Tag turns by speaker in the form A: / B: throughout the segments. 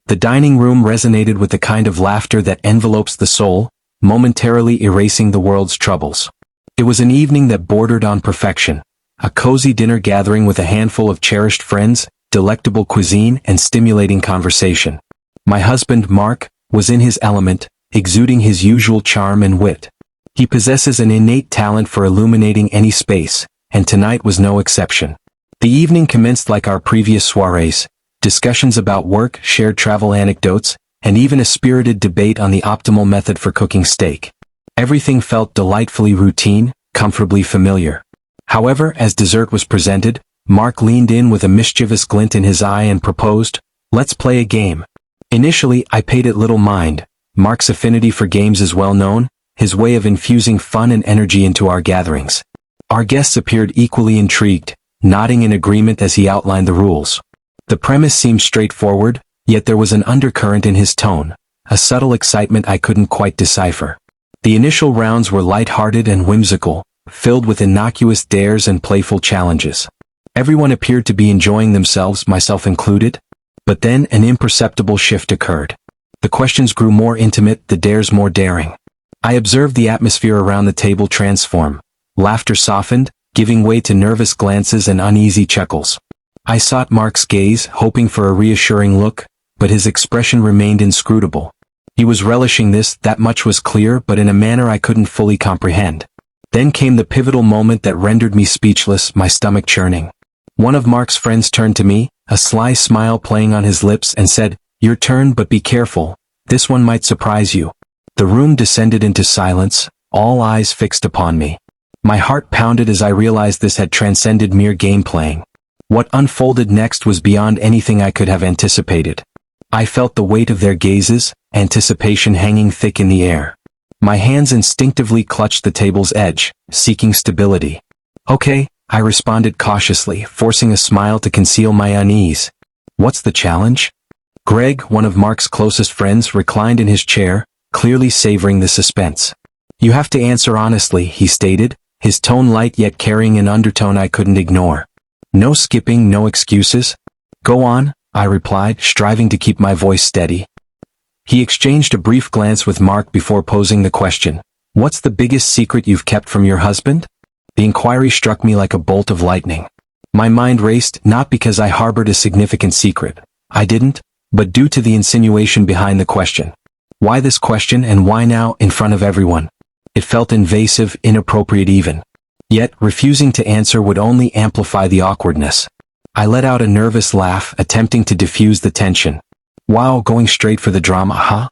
A: The dining room resonated with the kind of laughter that envelopes the soul, momentarily erasing the world's troubles. It was an evening that bordered on perfection. A cozy dinner gathering with a handful of cherished friends, delectable cuisine, and stimulating conversation. My husband, Mark, was in his element, exuding his usual charm and wit. He possesses an innate talent for illuminating any space, and tonight was no exception. The evening commenced like our previous soirees, discussions about work, shared travel anecdotes, and even a spirited debate on the optimal method for cooking steak. Everything felt delightfully routine, comfortably familiar. However, as dessert was presented, Mark leaned in with a mischievous glint in his eye and proposed, "Let's play a game." Initially, I paid it little mind. Mark's affinity for games is well known, his way of infusing fun and energy into our gatherings. Our guests appeared equally intrigued, nodding in agreement as he outlined the rules. The premise seemed straightforward, yet there was an undercurrent in his tone, a subtle excitement I couldn't quite decipher. The initial rounds were light-hearted and whimsical, filled with innocuous dares and playful challenges. Everyone appeared to be enjoying themselves, myself included. But then an imperceptible shift occurred. The questions grew more intimate, the dares more daring. I observed the atmosphere around the table transform. Laughter softened, giving way to nervous glances and uneasy chuckles. I sought Mark's gaze, hoping for a reassuring look, but his expression remained inscrutable. He was relishing this, that much was clear, but in a manner I couldn't fully comprehend. Then came the pivotal moment that rendered me speechless, my stomach churning. One of Mark's friends turned to me, a sly smile playing on his lips, and said, "Your turn, but be careful. This one might surprise you." The room descended into silence, all eyes fixed upon me. My heart pounded as I realized this had transcended mere game playing. What unfolded next was beyond anything I could have anticipated. I felt the weight of their gazes, anticipation hanging thick in the air. My hands instinctively clutched the table's edge, seeking stability. "Okay," I responded cautiously, forcing a smile to conceal my unease. "What's the challenge?" Greg, one of Mark's closest friends, reclined in his chair, clearly savoring the suspense. "You have to answer honestly," he stated, his tone light yet carrying an undertone I couldn't ignore. "No skipping, no excuses." "Go on," I replied, striving to keep my voice steady. He exchanged a brief glance with Mark before posing the question, "What's the biggest secret you've kept from your husband?" The inquiry struck me like a bolt of lightning. My mind raced, not because I harbored a significant secret. I didn't, but due to the insinuation behind the question. Why this question, and why now, in front of everyone? It felt invasive, inappropriate even. Yet, refusing to answer would only amplify the awkwardness. I let out a nervous laugh, attempting to diffuse the tension. "Wow, going straight for the drama, huh?"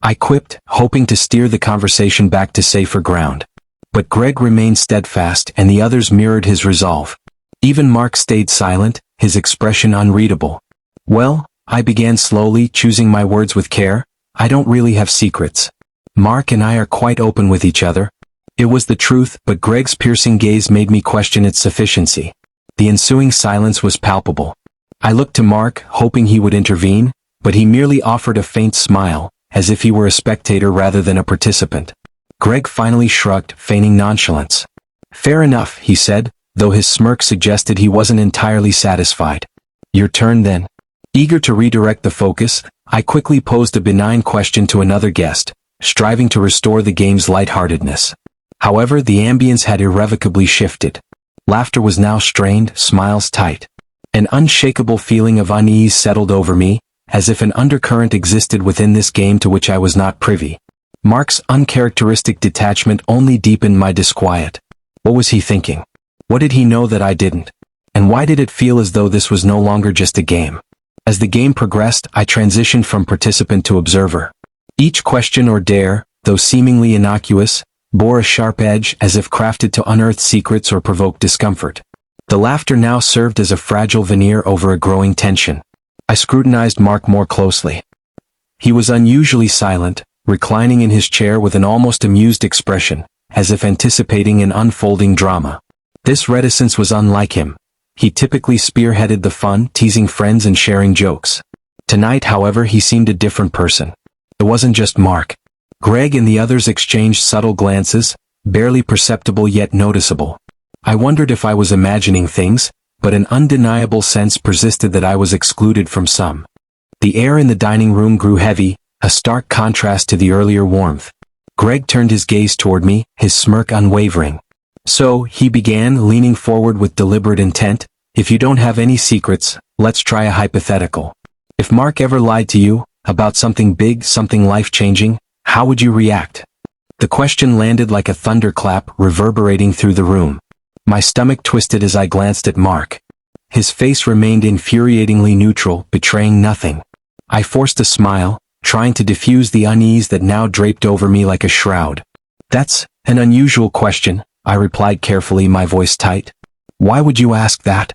A: I quipped, hoping to steer the conversation back to safer ground. But Greg remained steadfast, and the others mirrored his resolve. Even Mark stayed silent, his expression unreadable. "Well," I began slowly, choosing my words with care, "I don't really have secrets. Mark and I are quite open with each other." It was the truth, but Greg's piercing gaze made me question its sufficiency. The ensuing silence was palpable. I looked to Mark, hoping he would intervene, but he merely offered a faint smile, as if he were a spectator rather than a participant. Greg finally shrugged, feigning nonchalance. "Fair enough," he said, though his smirk suggested he wasn't entirely satisfied. "Your turn then." Eager to redirect the focus, I quickly posed a benign question to another guest, striving to restore the game's lightheartedness. However, the ambience had irrevocably shifted. Laughter was now strained, smiles tight. An unshakable feeling of unease settled over me, as if an undercurrent existed within this game to which I was not privy. Mark's uncharacteristic detachment only deepened my disquiet. What was he thinking? What did he know that I didn't? And why did it feel as though this was no longer just a game? As the game progressed, I transitioned from participant to observer. Each question or dare, though seemingly innocuous, bore a sharp edge, as if crafted to unearth secrets or provoke discomfort. The laughter now served as a fragile veneer over a growing tension. I scrutinized Mark more closely. He was unusually silent, reclining in his chair with an almost amused expression, as if anticipating an unfolding drama. This reticence was unlike him. He typically spearheaded the fun, teasing friends and sharing jokes. Tonight, however, he seemed a different person. It wasn't just Mark. Greg and the others exchanged subtle glances, barely perceptible yet noticeable. I wondered if I was imagining things, but an undeniable sense persisted that I was excluded from some. The air in the dining room grew heavy, a stark contrast to the earlier warmth. Greg turned his gaze toward me, his smirk unwavering. "So," he began, leaning forward with deliberate intent, "if you don't have any secrets, let's try a hypothetical. If Mark ever lied to you, about something big, something life-changing, how would you react?" The question landed like a thunderclap, reverberating through the room. My stomach twisted as I glanced at Mark. His face remained infuriatingly neutral, betraying nothing. I forced a smile, trying to diffuse the unease that now draped over me like a shroud. "That's an unusual question," I replied carefully, my voice tight. "Why would you ask that?"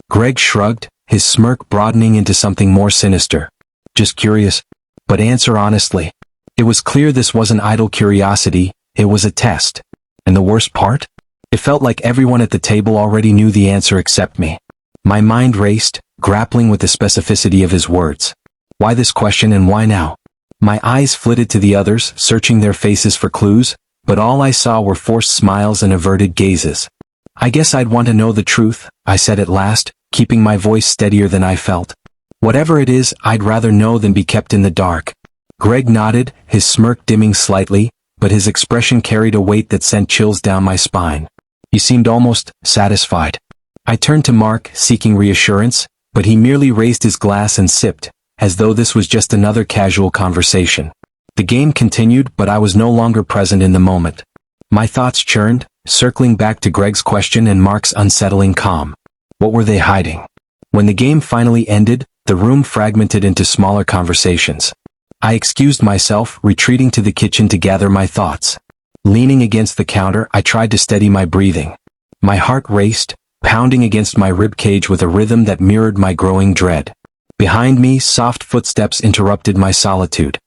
A: Greg shrugged, his smirk broadening into something more sinister. "Just curious. But answer honestly." It was clear this wasn't idle curiosity, it was a test. And the worst part? It felt like everyone at the table already knew the answer except me. My mind raced, grappling with the specificity of his words. Why this question and why now? My eyes flitted to the others, searching their faces for clues, but all I saw were forced smiles and averted gazes. "I guess I'd want to know the truth," I said at last, keeping my voice steadier than I felt. "Whatever it is, I'd rather know than be kept in the dark." Greg nodded, his smirk dimming slightly, but his expression carried a weight that sent chills down my spine. He seemed almost satisfied. I turned to Mark, seeking reassurance, but he merely raised his glass and sipped, as though this was just another casual conversation. The game continued, but I was no longer present in the moment. My thoughts churned, circling back to Greg's question and Mark's unsettling calm. What were they hiding? When the game finally ended, the room fragmented into smaller conversations. I excused myself, retreating to the kitchen to gather my thoughts. Leaning against the counter, I tried to steady my breathing. My heart raced, pounding against my ribcage with a rhythm that mirrored my growing dread. Behind me, soft footsteps interrupted my solitude.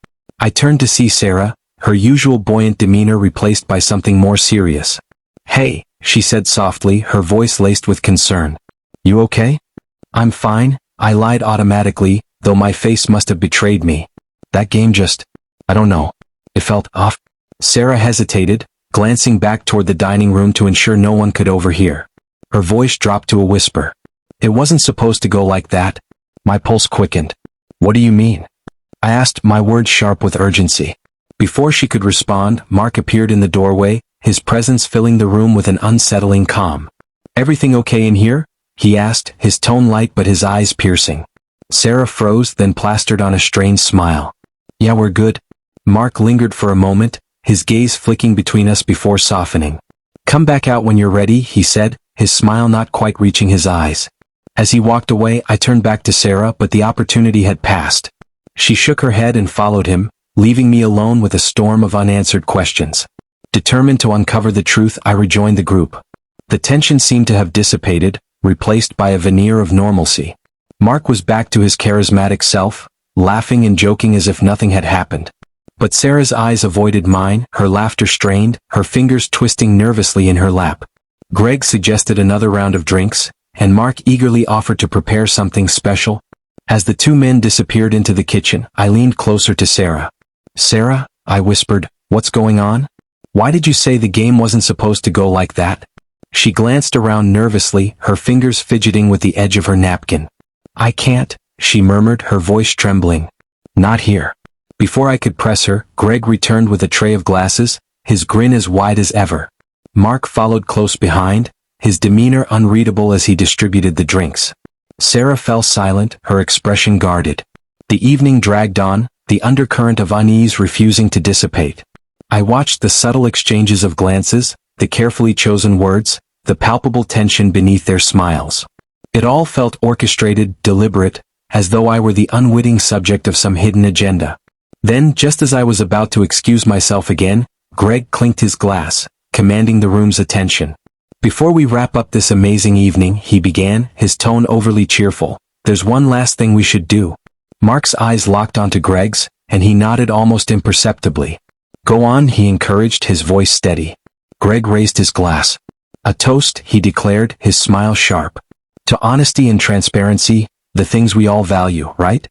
A: I turned to see Sarah, her usual buoyant demeanor replaced by something more serious. "Hey," she said softly, her voice laced with concern. "You okay?" "I'm fine," I lied automatically, though my face must have betrayed me. "That game just, I don't know. It felt off." Sarah hesitated, glancing back toward the dining room to ensure no one could overhear. Her voice dropped to a whisper. "It wasn't supposed to go like that." My pulse quickened. "What do you mean?" I asked, my words sharp with urgency. Before she could respond, Mark appeared in the doorway, his presence filling the room with an unsettling calm. "Everything okay in here?" he asked, his tone light but his eyes piercing. Sarah froze, then plastered on a strained smile. "Yeah, we're good." Mark lingered for a moment, his gaze flicking between us before softening. "Come back out when you're ready," he said, his smile not quite reaching his eyes. As he walked away, I turned back to Sarah, but the opportunity had passed. She shook her head and followed him, leaving me alone with a storm of unanswered questions. Determined to uncover the truth, I rejoined the group. The tension seemed to have dissipated, replaced by a veneer of normalcy. Mark was back to his charismatic self, laughing and joking as if nothing had happened. But Sarah's eyes avoided mine, her laughter strained, her fingers twisting nervously in her lap. Greg suggested another round of drinks, and Mark eagerly offered to prepare something special. As the two men disappeared into the kitchen, I leaned closer to Sarah. "Sarah," I whispered, "what's going on? Why did you say the game wasn't supposed to go like that?" She glanced around nervously, her fingers fidgeting with the edge of her napkin. "I can't," she murmured, her voice trembling. "Not here." Before I could press her, Greg returned with a tray of glasses, his grin as wide as ever. Mark followed close behind, his demeanor unreadable as he distributed the drinks. Sarah fell silent, her expression guarded. The evening dragged on, the undercurrent of unease refusing to dissipate. I watched the subtle exchanges of glances, the carefully chosen words, the palpable tension beneath their smiles. It all felt orchestrated, deliberate, as though I were the unwitting subject of some hidden agenda. Then, just as I was about to excuse myself again, Greg clinked his glass, commanding the room's attention. "Before we wrap up this amazing evening," he began, his tone overly cheerful, "there's one last thing we should do." Mark's eyes locked onto Greg's, and he nodded almost imperceptibly. "Go on," he encouraged, his voice steady. Greg raised his glass. "A toast," he declared, his smile sharp. "To honesty and transparency, the things we all value, right?"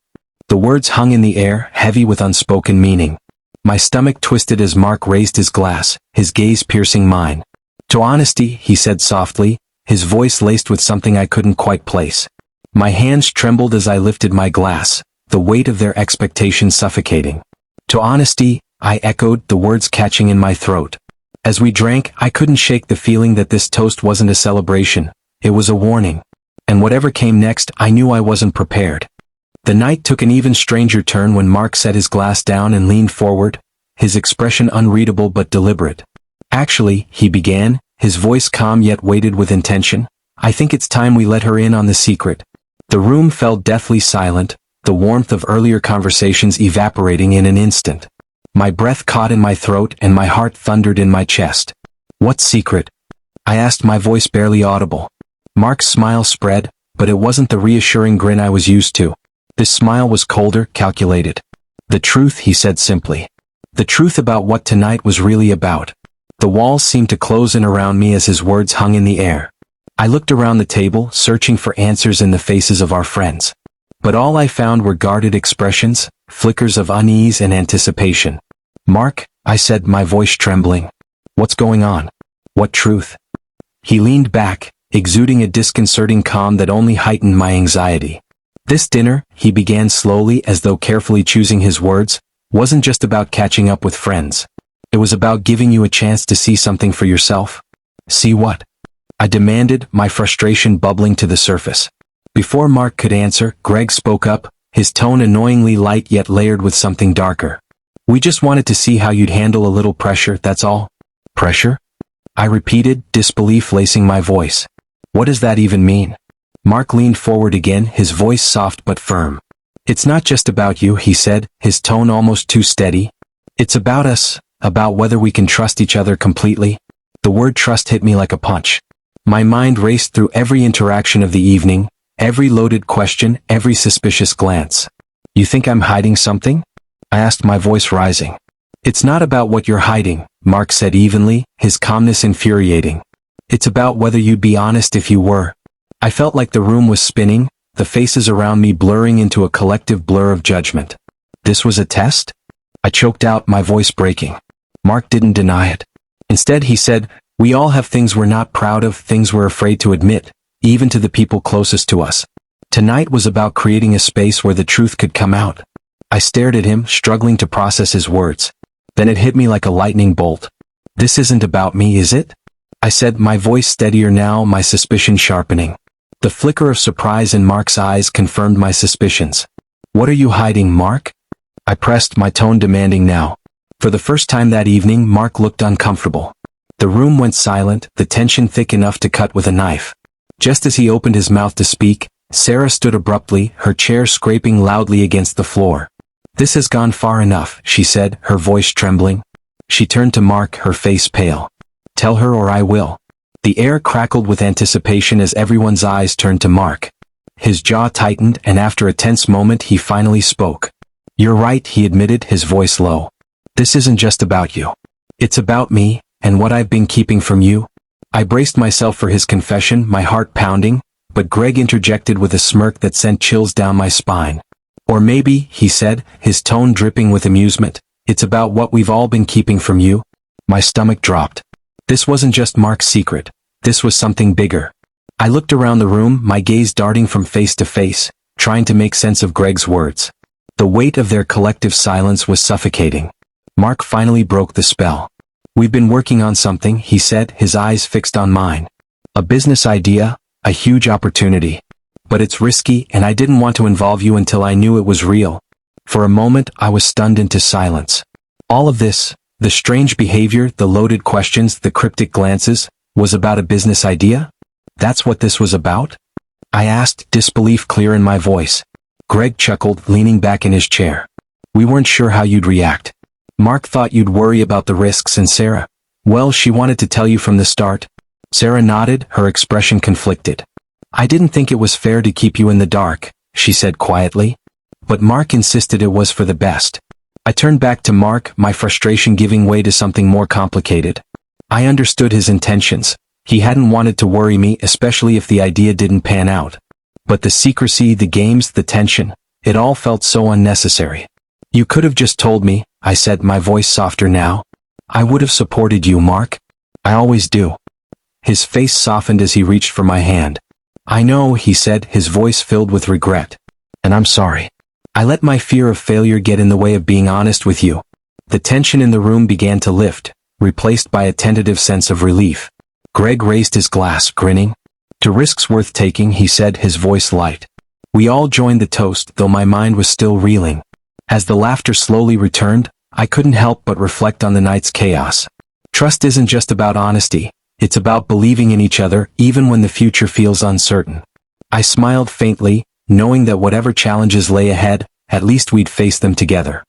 A: The words hung in the air, heavy with unspoken meaning. My stomach twisted as Mark raised his glass, his gaze piercing mine. "To honesty," he said softly, his voice laced with something I couldn't quite place. My hands trembled as I lifted my glass, the weight of their expectations suffocating. To honesty, I echoed, the words catching in my throat. As we drank, I couldn't shake the feeling that this toast wasn't a celebration, it was a warning. And whatever came next, I knew I wasn't prepared. The night took an even stranger turn when Mark set his glass down and leaned forward, his expression unreadable but deliberate. Actually, he began, his voice calm yet weighted with intention, I think it's time we let her in on the secret. The room fell deathly silent, the warmth of earlier conversations evaporating in an instant. My breath caught in my throat and my heart thundered in my chest. What secret? I asked, my voice barely audible. Mark's smile spread, but it wasn't the reassuring grin I was used to. This smile was colder, calculated. The truth, he said simply. The truth about what tonight was really about. The walls seemed to close in around me as his words hung in the air. I looked around the table, searching for answers in the faces of our friends. But all I found were guarded expressions, flickers of unease and anticipation. Mark, I said, my voice trembling. What's going on? What truth? He leaned back, exuding a disconcerting calm that only heightened my anxiety. This dinner, he began slowly as though carefully choosing his words, wasn't just about catching up with friends. It was about giving you a chance to see something for yourself. See what? I demanded, my frustration bubbling to the surface. Before Mark could answer, Greg spoke up, his tone annoyingly light yet layered with something darker. We just wanted to see how you'd handle a little pressure, that's all. Pressure? I repeated, disbelief lacing my voice. What does that even mean? Mark leaned forward again, his voice soft but firm. It's not just about you, he said, his tone almost too steady. It's about us, about whether we can trust each other completely. The word trust hit me like a punch. My mind raced through every interaction of the evening, every loaded question, every suspicious glance. You think I'm hiding something? I asked, my voice rising. It's not about what you're hiding, Mark said evenly, his calmness infuriating. It's about whether you'd be honest if you were. I felt like the room was spinning, the faces around me blurring into a collective blur of judgment. This was a test? I choked out, my voice breaking. Mark didn't deny it. Instead he said, we all have things we're not proud of, things we're afraid to admit, even to the people closest to us. Tonight was about creating a space where the truth could come out. I stared at him, struggling to process his words. Then it hit me like a lightning bolt. This isn't about me, is it? I said, my voice steadier now, my suspicion sharpening. The flicker of surprise in Mark's eyes confirmed my suspicions. What are you hiding, Mark? I pressed, my tone demanding now. For the first time that evening, Mark looked uncomfortable. The room went silent, the tension thick enough to cut with a knife. Just as he opened his mouth to speak, Sarah stood abruptly, her chair scraping loudly against the floor. This has gone far enough, she said, her voice trembling. She turned to Mark, her face pale. Tell her or I will. The air crackled with anticipation as everyone's eyes turned to Mark. His jaw tightened, and after a tense moment he finally spoke. You're right, he admitted, his voice low. This isn't just about you. It's about me, and what I've been keeping from you. I braced myself for his confession, my heart pounding, but Greg interjected with a smirk that sent chills down my spine. Or maybe, he said, his tone dripping with amusement, it's about what we've all been keeping from you. My stomach dropped. This wasn't just Mark's secret. This was something bigger. I looked around the room, my gaze darting from face to face, trying to make sense of Greg's words. The weight of their collective silence was suffocating. Mark finally broke the spell. We've been working on something, he said, his eyes fixed on mine. A business idea, a huge opportunity. But it's risky, and I didn't want to involve you until I knew it was real. For a moment, I was stunned into silence. All of this, the strange behavior, the loaded questions, the cryptic glances, was about a business idea? That's what this was about? I asked, disbelief clear in my voice. Greg chuckled, leaning back in his chair. We weren't sure how you'd react. Mark thought you'd worry about the risks, and Sarah, well, she wanted to tell you from the start. Sarah nodded, her expression conflicted. I didn't think it was fair to keep you in the dark, she said quietly. But Mark insisted it was for the best. I turned back to Mark, my frustration giving way to something more complicated. I understood his intentions. He hadn't wanted to worry me, especially if the idea didn't pan out. But the secrecy, the games, the tension, it all felt so unnecessary. You could have just told me, I said, my voice softer now. I would have supported you, Mark. I always do. His face softened as he reached for my hand. I know, he said, his voice filled with regret. And I'm sorry. I let my fear of failure get in the way of being honest with you. The tension in the room began to lift, replaced by a tentative sense of relief. Greg raised his glass, grinning. To risks worth taking, he said, his voice light. We all joined the toast, though my mind was still reeling. As the laughter slowly returned, I couldn't help but reflect on the night's chaos. Trust isn't just about honesty. It's about believing in each other, even when the future feels uncertain. I smiled faintly, knowing that whatever challenges lay ahead, at least we'd face them together.